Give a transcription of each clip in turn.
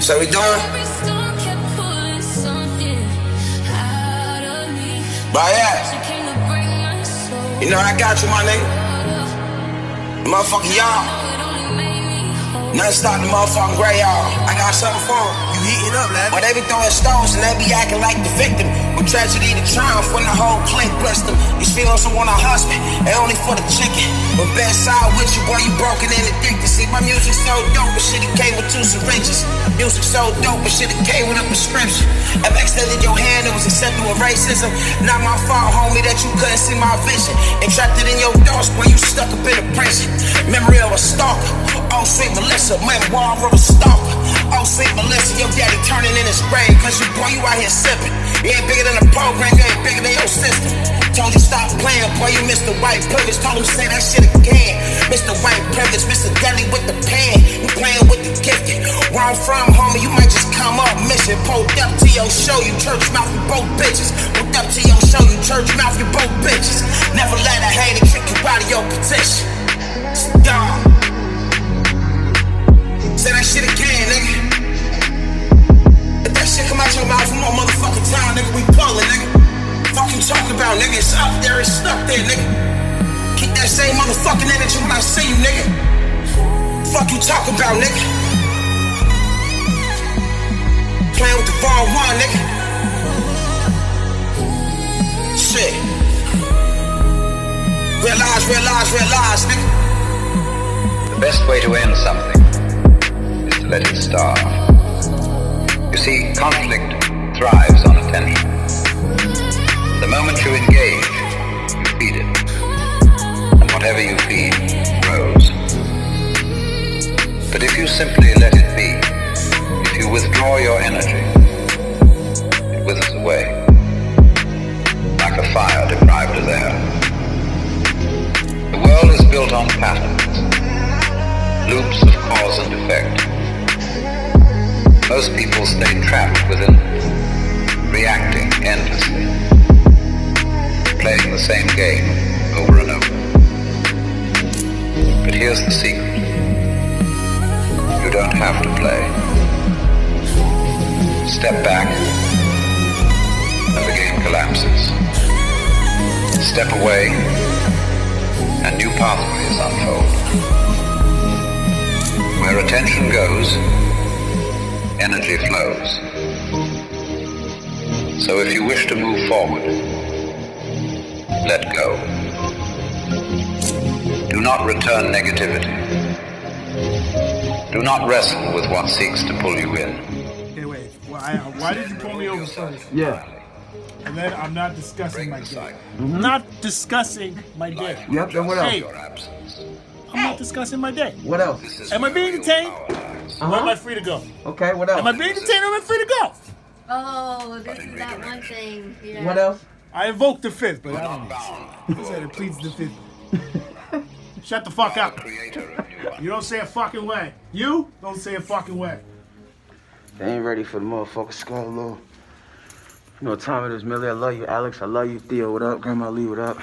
So we doing? But yeah, you know I got you, my nigga. Motherfucking y'all. Nothing stop the motherfucking gray, y'all. I got something for them. You heating up, lad. But they be throwing stones and they be acting like the victim. With tragedy to triumph when the whole clique blessed them. These feelings don't want a husband, they only for the chicken. But bedside with you, boy, you broken and addicted. See, my music so dope, but shit, it came with 2 syringes. Music so dope, but shit, it came with a prescription. If I extended your hand, it was accepted with racism. Not my fault, homie, that you couldn't see my vision. Entrapped in your thoughts, boy, you stuck up in a prison. Memory of a stalker. Oh, sweet Melissa, memoir of a stalker. Oh, sweet Melissa, your daddy turning in his grave. Cause you, boy, you out here sipping. You ain't bigger than the program, you ain't bigger than your system. Told you stop playing, boy, you Mr. White Privilege. Told him say that shit again. Mr. White Privilege, Mr. Deli with the pen. You playing with the gifted. Where I'm from, homie, you might just come up missing. Pulled up to your show, you church mouth, you both bitches. Pulled up to your show, you church mouth, you both bitches. Never let a hater trick you out of your petition. Dog. Say that shit again, nigga. If that shit come out your mouth from one motherfucking time, nigga, we pullin', nigga. Fuck you talking about, nigga? It's up there, it's stuck there, nigga. Keep that same motherfucking energy when I see you, nigga. Fuck you talking about, nigga? Playing with the wrong one, nigga. Shit. Realize, nigga. The best way to end something is to let it starve. You see, conflict thrives on attention. The moment you engage, you feed it. And whatever you feed grows. But if you simply let it be, if you withdraw your energy, it withers away, like a fire deprived of air. The world is built on patterns, loops of cause and effect. Most people stay trapped within them, reacting endlessly, playing the same game over and over. But here's the secret. You don't have to play. Step back, and the game collapses. Step away, and new pathways unfold. Where attention goes, energy flows. So if you wish to move forward, let go. Do not return negativity. Do not wrestle with what seeks to pull you in. Okay, wait. Why did you pull me over first? Yeah. And then I'm not discussing my day. Not discussing my day. Yep, then what else? Hey, I'm not discussing my day. What else? Am I being detained? Or am I free to go? Okay, what else? Am I being detained or am I free to go? Oh, this is that one thing. Yeah. What else? I invoked the fifth, but I don't know. He said it pleads the fifth. Shut the fuck up. You don't say a fucking way. You don't say a fucking way. They ain't ready for the motherfucker skull low. You know what time it is, Millie. I love you, Alex. I love you, Theo. What up? Grandma Lee, what up?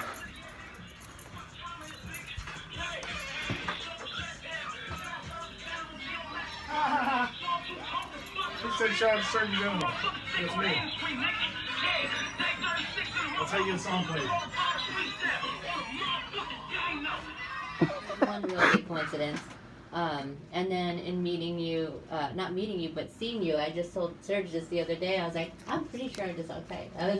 He said Sean certain gentlemen. That's me. That's how you get a song played. One really big coincidence. And then in meeting you, not meeting you, but seeing you, I just told Serge this the other day. I was like, I'm pretty sure I just saw Clay. I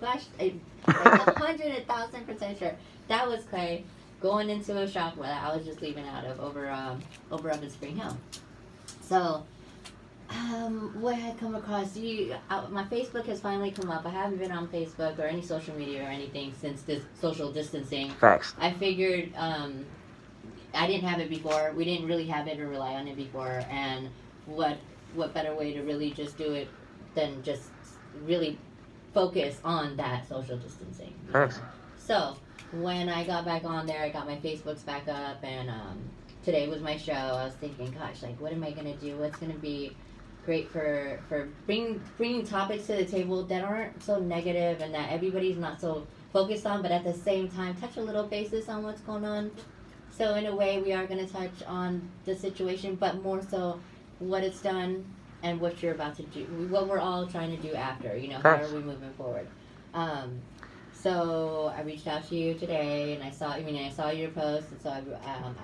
was like 100,000% sure that was Clay going into a shop that I was just leaving out of over up in Spring Hill. So, what had come across my Facebook has finally come up. I haven't been on Facebook or any social media or anything since this social distancing. Facts. I figured I didn't have it before. We didn't really have it or rely on it before. And what better way to really just do it than just really focus on that social distancing. Facts. So when I got back on there, I got my Facebooks back up, and today was my show. I was thinking, gosh, like, what am I gonna do? What's gonna be great for bringing topics to the table that aren't so negative and that everybody's not so focused on, but at the same time touch a little basis on what's going on. So in a way, we are going to touch on the situation, but more so what it's done and what you're about to do, what we're all trying to do after. You know, how are we moving forward? So I reached out to you today, and I saw your post, and so I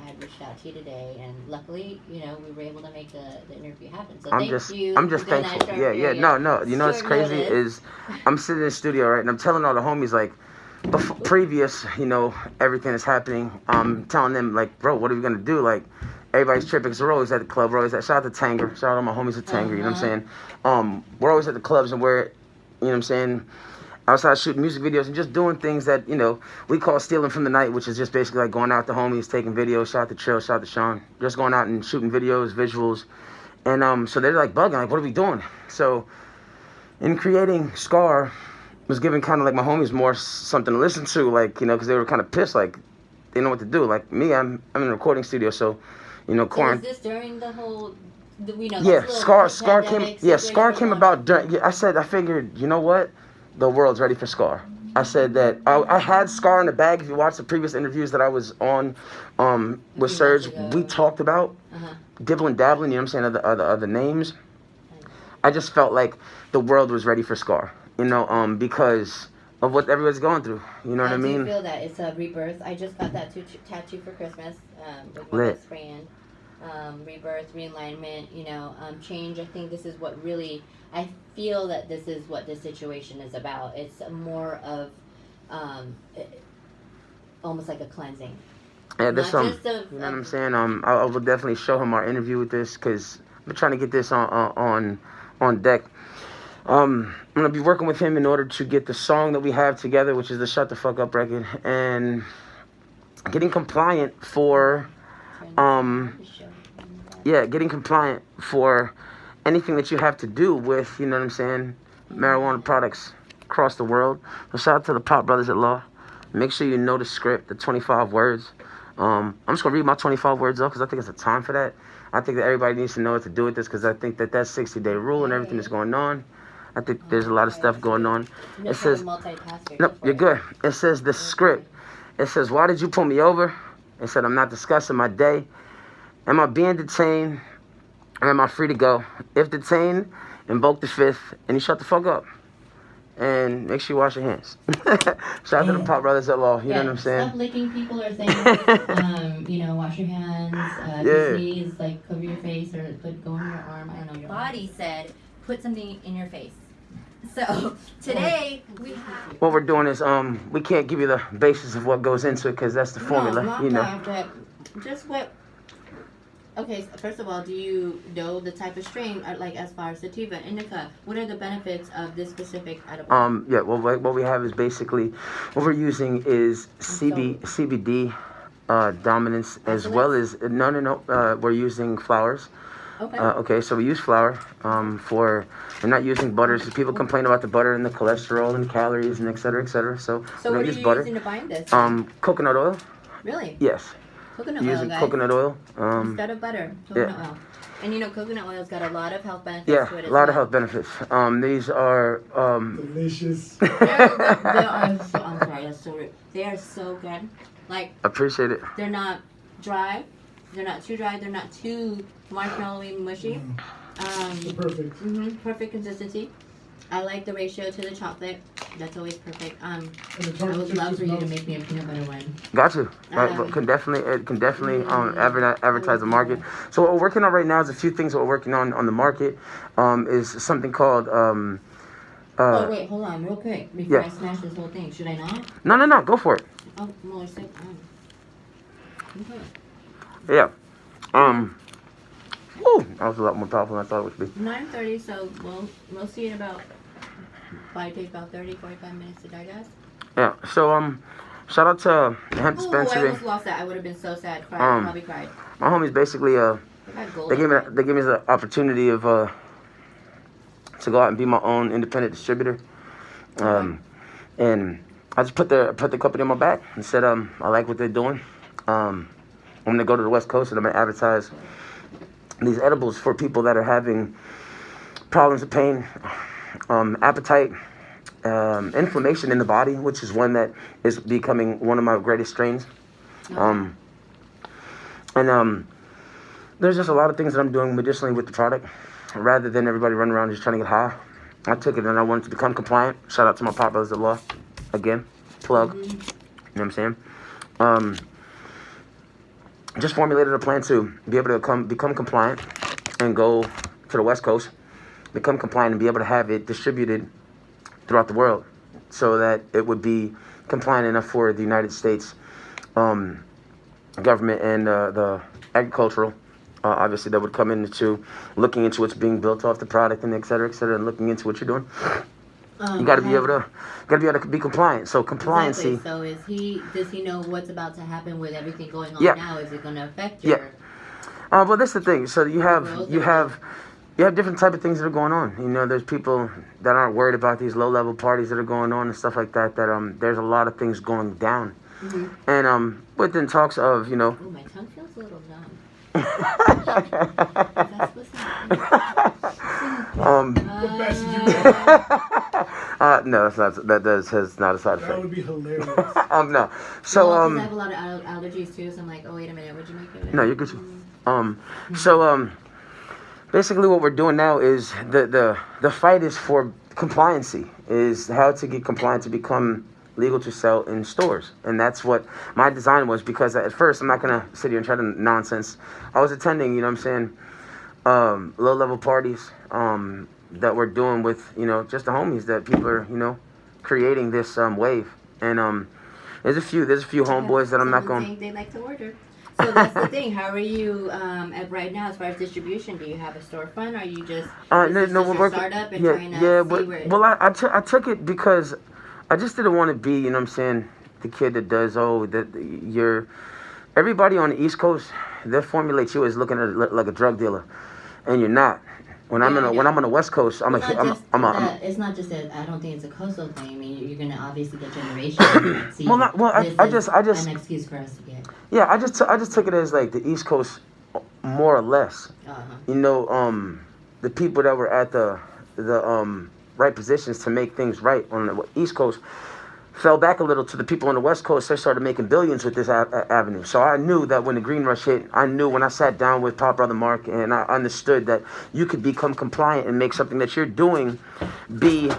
had reached out to you today, and luckily, you know, we were able to make the interview happen. So I'm thank just you. I'm just for doing thankful. that Yeah, short yeah. period. No. You know what's Short crazy notice. is I'm sitting in the studio, right, and I'm telling all the homies like previous, you know, everything that's happening. Telling them like, bro, what are we gonna do? Like, everybody's tripping because we're always at the club. We're always at, shout out to Tanger. Shout out to my homies at Tanger. You know what I'm saying? We're always at the clubs and we're, you know what I'm saying, outside shooting music videos and just doing things that, you know, we call stealing from the night, which is just basically like going out to homies, taking videos. Shout out to Trill, shout out to Sean. Just going out and shooting videos, visuals. And so they're like bugging, like, what are we doing? So in creating Scar, was giving kind of like my homies more something to listen to, like, you know, because they were kind of pissed, like, they know what to do. Like me, I'm in a recording studio, so, you know, So was this during the whole, yeah, Scar came. Yeah, Scar came about during. Yeah, I figured, you know what, the world's ready for Scar. I said that I had Scar in the bag. If you watch the previous interviews that I was on, with Serge, we talked about dibbling dabbling. You know what I'm saying? Other names. I just felt like the world was ready for Scar. You know, because of what everybody's going through. You know what I mean? I do feel that it's a rebirth. I just got that tattoo for Christmas with my best friend. Rebirth, realignment, you know, change. I think this is what really, I feel that this is what this situation is about. It's more of almost like a cleansing. Yeah, there's some, you know what I'm saying? I will definitely show him our interview with this because I'm trying to get this on deck. I'm going to be working with him in order to get the song that we have together, which is the Shut the Fuck Up record, and getting compliant for, getting compliant for anything that you have to do with, you know what I'm saying, marijuana products across the world. So shout out to the Pop Brothers at Law. Make sure you know the script, the 25 words. I'm just going to read my 25 words though, because I think it's a time for that. I think that everybody needs to know what to do with this, because I think that 60-day rule and everything that's going on, I think there's a lot of stuff going on. It says, no, you're good. It says the script. It says, why did you pull me over? It said, I'm not discussing my day. Am I being detained or am I free to go? If detained, invoke the fifth and you shut the fuck up. And make sure you wash your hands. Shout out to the Pop Brothers at Law. You know what I'm saying? Stop licking people or things. You know, wash your hands. Sneeze, like cover your face or go on your arm. I don't know. Your body said, put something in your face. So today we have. What we're doing is we can't give you the basis of what goes into it because that's the formula. No, you know. Just what. Okay, so first of all, do you know the type of strain, like as far as sativa, indica? What are the benefits of this specific edible? Yeah. Well, what we have is basically what we're using is CBD dominance as well as no. We're using flowers. Okay. Okay, so we use flour for. We're not using butters. People complain about the butter and the cholesterol and calories and et cetera, et cetera. So we what don't are use you butter. Using to bind this? Coconut oil. Really? Yes. Coconut oil, using guys. coconut oil. Instead of butter, coconut oil. And you know, coconut oil's got a lot of health benefits to it a lot of health benefits. These are delicious. I'm sorry, that's so rude. They are so good. Like, appreciate it. They're not dry. They're not too dry. They're not too marshmallowy mushy. Perfect. Perfect consistency. I like the ratio to the chocolate. That's always perfect. I would love for you to make me a peanut butter one. Got you. It can definitely advertise the market. So what we're working on right now is a few things that we're working on the market. Is something called. Oh wait, hold on, real quick before I smash this whole thing. Should I not? No, go for it. Oh, well, I said. Okay. Yeah. That was a lot more powerful than I thought it would be. 9:30, so we'll see in about. Probably takes about 30-45 minutes to digest. Yeah. So shout out to the hemp dispensary. I almost lost that. I would have been so sad. Probably cried. My homies basically they gave me the opportunity of to go out and be my own independent distributor. And I just put the company on my back and said I like what they're doing. I'm gonna go to the West Coast and I'm gonna advertise these edibles for people that are having problems with pain, appetite, inflammation in the body, which is one that is becoming one of my greatest strains. There's just a lot of things that I'm doing medicinally with the product. rather than everybody running around just trying to get high, I took it and I wanted to become compliant. Shout out to my pop brothers at law. Again, plug. You know what I'm saying? Just formulated a plan to be able to become compliant and go to the West Coast, become compliant and be able to have it distributed throughout the world so that it would be compliant enough for the United States government and the agricultural, obviously, that would come into looking into what's being built off the product and et cetera, and looking into what you're doing. You got to be able to be compliant. So compliancy. Exactly. So does he know what's about to happen with everything going on Yeah. now? Is it going to affect your? Well, that's the thing. So you have different type of things that are going on. You know, there's people that aren't worried about these low-level parties that are going on and stuff like that. That there's a lot of things going down. Mm-hmm. And within talks of, you know. Oh, my tongue feels a little numb. Is that supposed to happen? The best you No, that's not. Has not a side effect. That would be hilarious. No. So well, 'cause I have a lot of allergies too, so I'm like, oh wait a minute, what'd you make of it? No, you're good. So basically what we're doing now is the fight is for compliancy, is how to get compliant to become legal to sell in stores. And that's what my design was, because at first, I'm not going to sit here and try to nonsense. I was attending, you know what I'm saying, low-level parties that we're doing with, you know, just the homies that people are, you know, creating this wave. And there's a few homeboys that I'm not going. They like to order. So that's the thing. How are you at right now as far as distribution? Do you have a storefront? Or are you just no, we're working. Startup and trying to see where? Well, I took it because I just didn't want to be, you know what I'm saying, the kid that does everybody on the East Coast, they formulate you as looking at like a drug dealer, and you're not. When I'm on the West Coast, It's not just that. I don't think it's a coastal thing. I mean, you're gonna obviously get generations. See, I just an excuse for us to get. Yeah, I just took it as like the East Coast, more or less. Uh-huh. You know, the people that were at the right positions to make things right on the East Coast fell back a little to the people on the West Coast. They started making billions with this avenue. So I knew that when the green rush hit, I knew when I sat down with Pop Brother Mark and I understood that you could become compliant and make something that you're doing be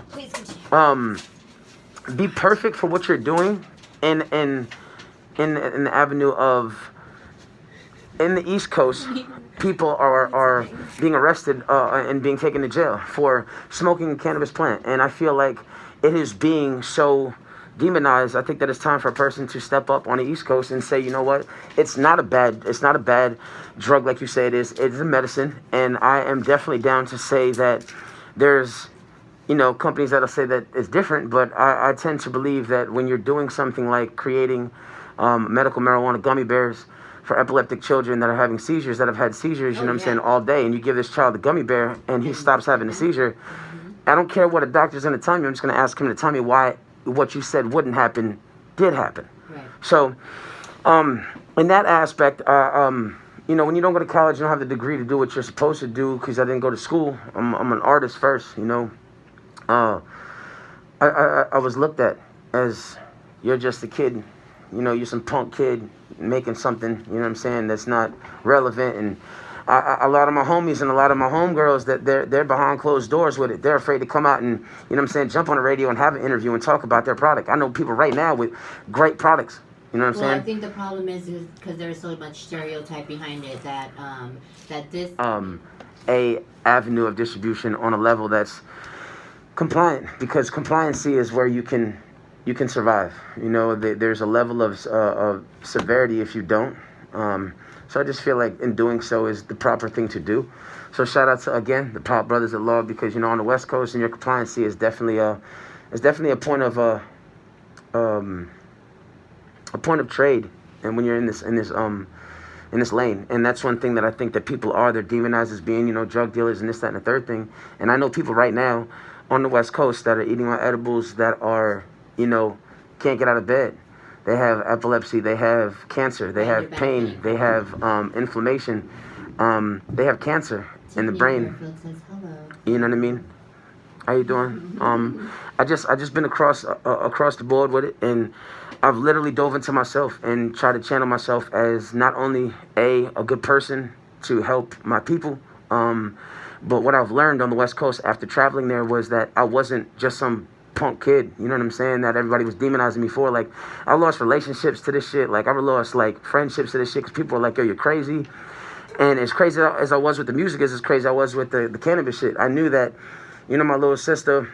perfect for what you're doing in the avenue of, in the East Coast, people are being arrested and being taken to jail for smoking a cannabis plant. And I feel like it is being so demonized. I think that it's time for a person to step up on the East Coast and say, you know what, it's not a bad drug like you say it is. It's a medicine, and I am definitely down to say that there's, you know, companies that'll say that it's different, but I tend to believe that when you're doing something like creating medical marijuana gummy bears for epileptic children that are having seizures, that have had seizures, you know what I'm saying, all day, and you give this child a gummy bear and he stops having a seizure, I don't care what a doctor's going to tell me. I'm just going to ask him to tell me why what you said wouldn't happen did happen. Right. So, in that aspect, you know, when you don't go to college, you don't have the degree to do what you're supposed to do, because I didn't go to school. I'm an artist first, you know. I was looked at as, you're just a kid, you know, you're some punk kid making something, you know what I'm saying, that's not relevant. And a lot of my homies and a lot of my homegirls, that they're behind closed doors with it. They're afraid to come out and, you know what I'm saying, jump on the radio and have an interview and talk about their product. I know people right now with great products. You know what I'm saying? I think the problem is because there's so much stereotype behind it that this a avenue of distribution on a level that's compliant, because compliancy is where you can survive. You know, there's a level of severity if you don't. So I just feel like in doing so is the proper thing to do. So shout out to, again, the Pop Brothers at Law, because, you know, on the West Coast, and your compliancy is definitely a point of trade. And when you're in this lane, and that's one thing that I think that people they're demonized as being, you know, drug dealers and this, that, and the third thing. And I know people right now on the West Coast that are eating on edibles that are, you know, can't get out of bed. They have epilepsy, they have cancer, they have pain, they have inflammation, they have cancer in the brain. You know what I mean? How you doing? I just been across the board with it, and I've literally dove into myself and tried to channel myself as not only a good person to help my people, But what I've learned on the West Coast after traveling there was that I wasn't just some punk kid, you know what I'm saying, that everybody was demonizing me for. Like, I lost relationships to this shit. Like, I lost, like, friendships to this shit because people were like, yo, you're crazy. And as crazy as I was with the music as crazy as I was with the cannabis shit, I knew that, you know, my little sister,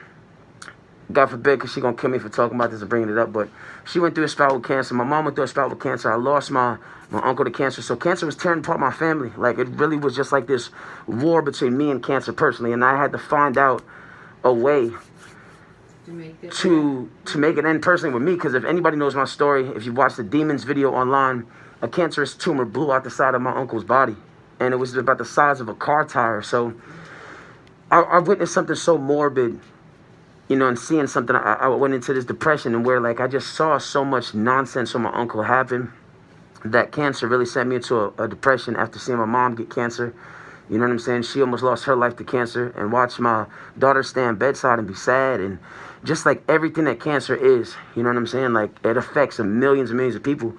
God forbid, because she going to kill me for talking about this and bringing it up, but she went through a spout with cancer. My mom went through a spout with cancer. I lost my uncle to cancer. So cancer was tearing apart my family. Like, it really was just like this war between me and cancer personally. And I had to find out a way to make it end personally with me. Because if anybody knows my story, if you watch the Demons video online, a cancerous tumor blew out the side of my uncle's body. And it was about the size of a car tire. So I witnessed something so morbid, you know, and seeing something. I went into this depression and where, like, I just saw so much nonsense from my uncle happen that cancer really sent me into a depression after seeing my mom get cancer. You know what I'm saying? She almost lost her life to cancer, and watch my daughter stand bedside and be sad, and just like everything that cancer is, you know what I'm saying? Like, it affects millions and millions of people.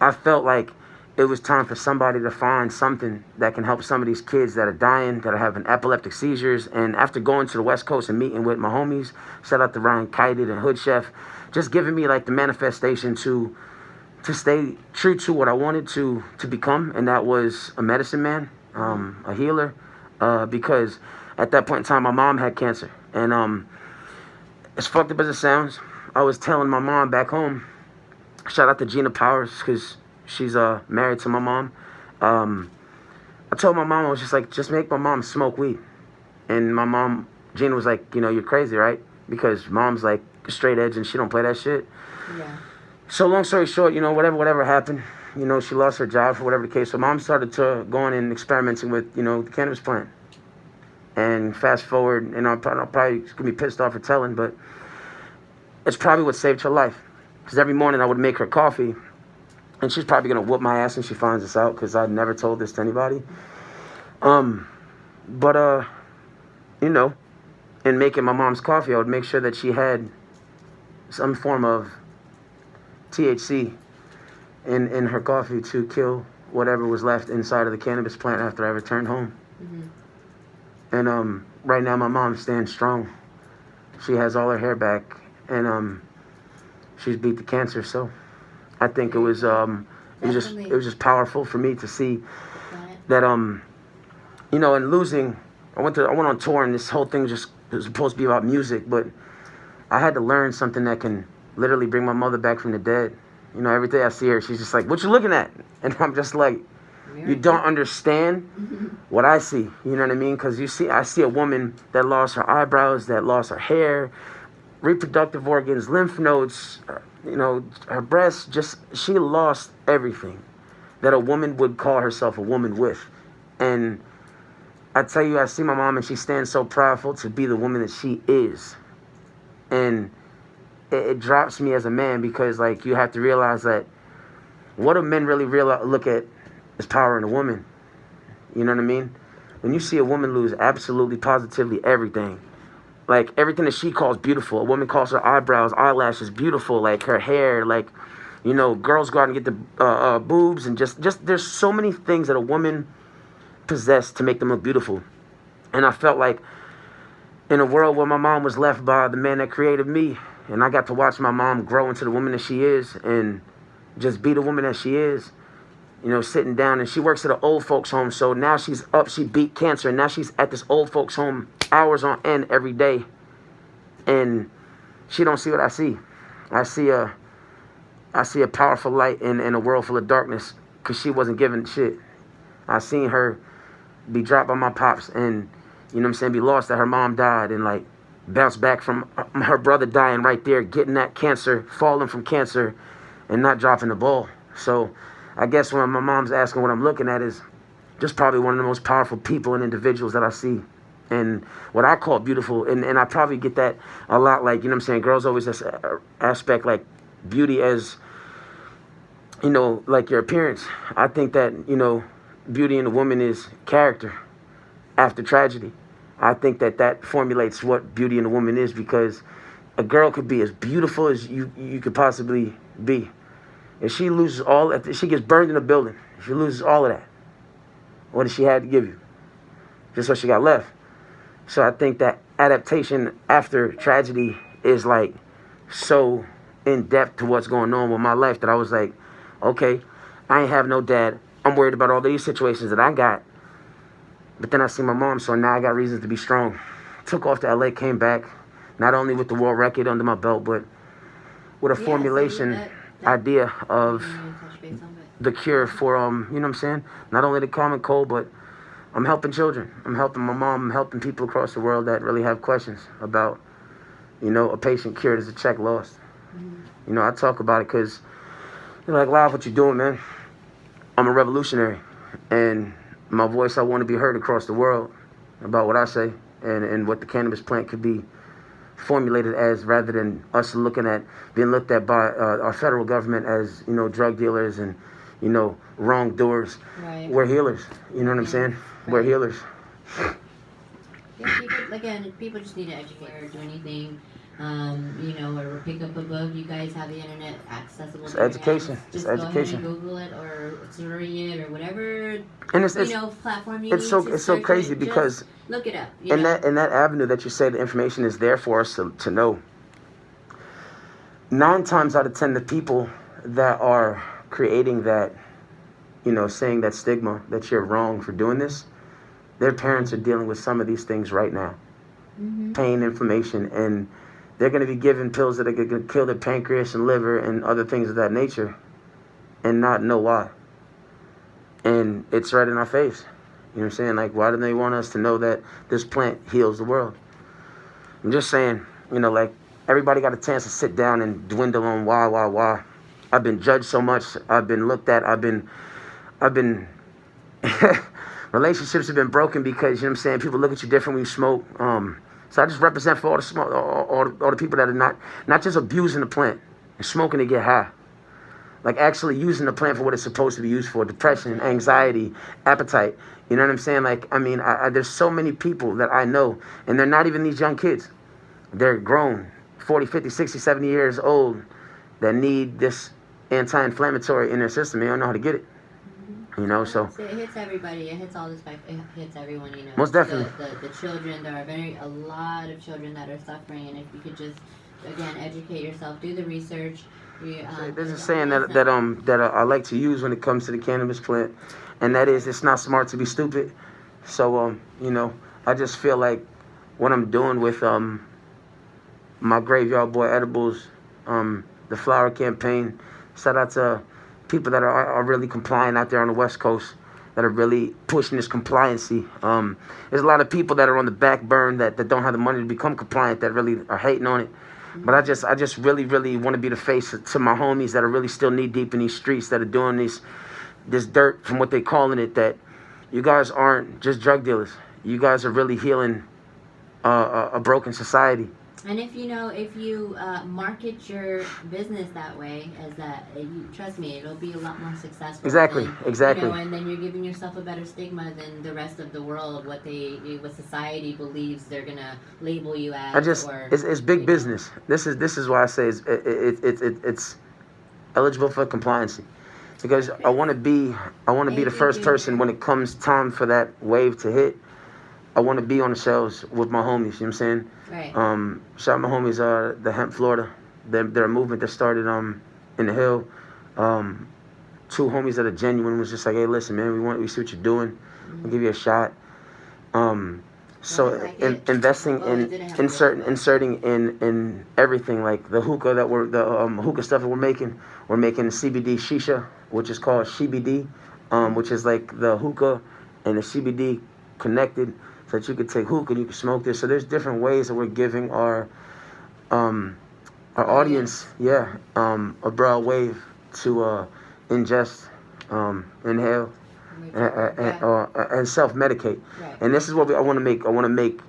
I felt like it was time for somebody to find something that can help some of these kids that are dying, that are having epileptic seizures. And after going to the West Coast and meeting with my homies, shout out to Ryan Kited and Hood Chef, just giving me like the manifestation to stay true to what I wanted to become, and that was a medicine man, a healer, because at that point in time, my mom had cancer. And as fucked up as it sounds, I was telling my mom back home, shout out to Gina Powers, because she's married to my mom. I told my mom, I was just like, just make my mom smoke weed. And my mom, Gina, was like, you know, you're crazy, right? Because mom's like straight edge and she don't play that shit. Yeah. So long story short, you know, whatever happened, you know, she lost her job for whatever the case. So mom started to going and experimenting with, you know, the cannabis plant. And fast forward, and I'm probably going to be pissed off for telling, but it's probably what saved her life. Because every morning I would make her coffee, and she's probably going to whoop my ass when she finds this out, because I never told this to anybody. But you know, in making my mom's coffee, I would make sure that she had some form of THC in her coffee to kill whatever was left inside of the cannabis plant after I returned home. Mm-hmm. And right now my mom stands strong. She has all her hair back, and she's beat the cancer. So I think it was just powerful for me to see that you know, and losing. I went on tour, and this whole thing was supposed to be about music, but I had to learn something that can literally bring my mother back from the dead. You know, every day I see her, she's just like, what you looking at? And I'm just like, you don't understand what I see. You know what I mean? Because I see a woman that lost her eyebrows, that lost her hair, reproductive organs, lymph nodes, you know, her breasts. She lost everything that a woman would call herself a woman with. And I tell you, I see my mom, and she stands so proudful to be the woman that she is. And it drops me as a man, because, like, you have to realize that what do men really look at as power in a woman? You know what I mean? When you see a woman lose absolutely, positively everything, like everything that she calls beautiful, a woman calls her eyebrows, eyelashes beautiful, like her hair, like, you know, girls go out and get the boobs, and just there's so many things that a woman possessed to make them look beautiful. And I felt like in a world where my mom was left by the man that created me, and I got to watch my mom grow into the woman that she is, and just be the woman that she is, you know, sitting down. And she works at an old folks home, so now she's up, she beat cancer, and now she's at this old folks home hours on end every day, and she don't see what I see. I see a powerful light in a world full of darkness, because she wasn't given shit. I seen her be dropped by my pops, and, you know what I'm saying, be lost that her mom died, and like bounce back from her brother dying right there, getting that cancer, falling from cancer, and not dropping the ball. So I guess when my mom's asking what I'm looking at is just probably one of the most powerful people and individuals that I see, and what I call beautiful. And I probably get that a lot, like, you know what I'm saying, girls always aspect like beauty as, you know, like your appearance. I think that, you know, beauty in a woman is character after tragedy. I think that formulates what beauty in a woman is, because a girl could be as beautiful as you could possibly be. If she loses if she gets burned in a building, if she loses all of that, what does she have to give you? just so she got left. So I think that adaptation after tragedy is like so in depth to what's going on with my life that I was like, okay, I ain't have no dad. I'm worried about all these situations that I got. But then I see my mom, so now I got reasons to be strong. Took off to LA, came back, not only with the world record under my belt, but with a formulation idea of the cure for, you know what I'm saying? Not only the common cold, but I'm helping children. I'm helping my mom. I'm helping people across the world that really have questions about, you know, a patient cured is a check lost. You know, I talk about it because you're like, Live, what you doing, man? I'm a revolutionary. And my voice, I want to be heard across the world about what I say and what the cannabis plant could be formulated as, rather than us being looked at by our federal government as, you know, drug dealers and, you know, wrongdoers. Right. We're healers. You know what I'm saying? Right. We're healers. Yeah, people just need to educate or do anything, you know, or pick up a book. You guys have the internet accessible. It's to your education. hands. Just It's go education. ahead and Google it or search it or whatever. And it's Platform you need so to it's so search crazy it. because Just look it up. in that avenue that you say the information is there for us to know. 9 times out of 10, the people that are creating that, you know, saying that stigma that you're wrong for doing this, their parents are dealing with some of these things right now. Pain, inflammation, and they're going to be given pills that are going to kill their pancreas and liver and other things of that nature and not know why. And it's right in our face. You know what I'm saying? Like, why do they want us to know that this plant heals the world? I'm just saying, you know, like, everybody got a chance to sit down and dwindle on why. I've been judged so much. I've been looked at. I've been relationships have been broken because, you know what I'm saying, people look at you different when you smoke. So I just represent for all the people that are not just abusing the plant and smoking to get high. Like actually using the plant for what it's supposed to be used for: depression, anxiety, appetite. You know what I'm saying? Like, I mean, there's so many people that I know, and they're not even these young kids. They're grown, 40, 50, 60, 70 years old, that need this anti-inflammatory in their system. They don't know how to get it. You know, so it hits everybody. It hits all this. It hits everyone. You know, most definitely. The children. There are a lot of children that are suffering, and if you could just again educate yourself, do the research. There's a saying that I like to use when it comes to the cannabis plant, and that is, it's not smart to be stupid. So you know, I just feel like what I'm doing with my Graveyard Boy edibles, the flower campaign. Shout out to people that are really compliant out there on the West Coast, that are really pushing this compliancy. There's a lot of people that are on the back burn that don't have the money to become compliant, that really are hating on it. But I just really want to be the face to my homies that are really still knee deep in these streets, that are doing this dirt, from what they calling it, that you guys aren't just drug dealers. You guys are really healing a broken society. And if you market your business that way, as that, trust me, it'll be a lot more successful. Exactly. You know, and then you're giving yourself a better stigma than the rest of the world. What society believes they're gonna label you as. It's big business. This is why I say it's eligible for compliancy, because I want to be the first person when it comes time for that wave to hit. I want to be on the shelves with my homies, you know what I'm saying? Right. Shout out my homies, the Hemp Florida. They're a movement that started in the Hill. 2 homies that are genuine was just like, hey, listen, man, we see what you're doing. We'll give you a shot. Investing inserting in everything, like the hookah hookah stuff that we're making CBD shisha, which is called CBD, which is like the hookah and the CBD connected, so that you could take hookah and you can smoke this. So there's different ways that we're giving our audience, a broad wave to ingest, inhale, and self-medicate. Right. And this is what I want to make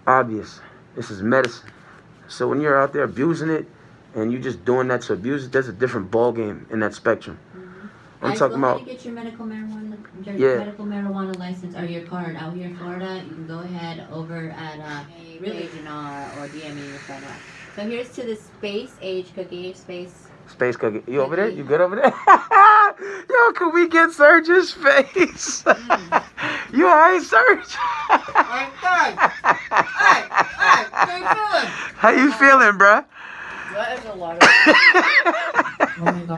obvious. This is medicine. So when you're out there abusing it and you're just doing that to abuse it, there's a different ball game in that spectrum. I'm talking about. Get your medical marijuana license or your card out here in Florida. You can go ahead over at page or DM me your friend. So here's to the Space Age Cookie. Space Cookie. You over there? You good over there? Yo, can we get Serge's face? You alright? Hey, Serge. I'm done. Hey, how you feeling? How you feeling, bruh? That is a lot of. Oh my God.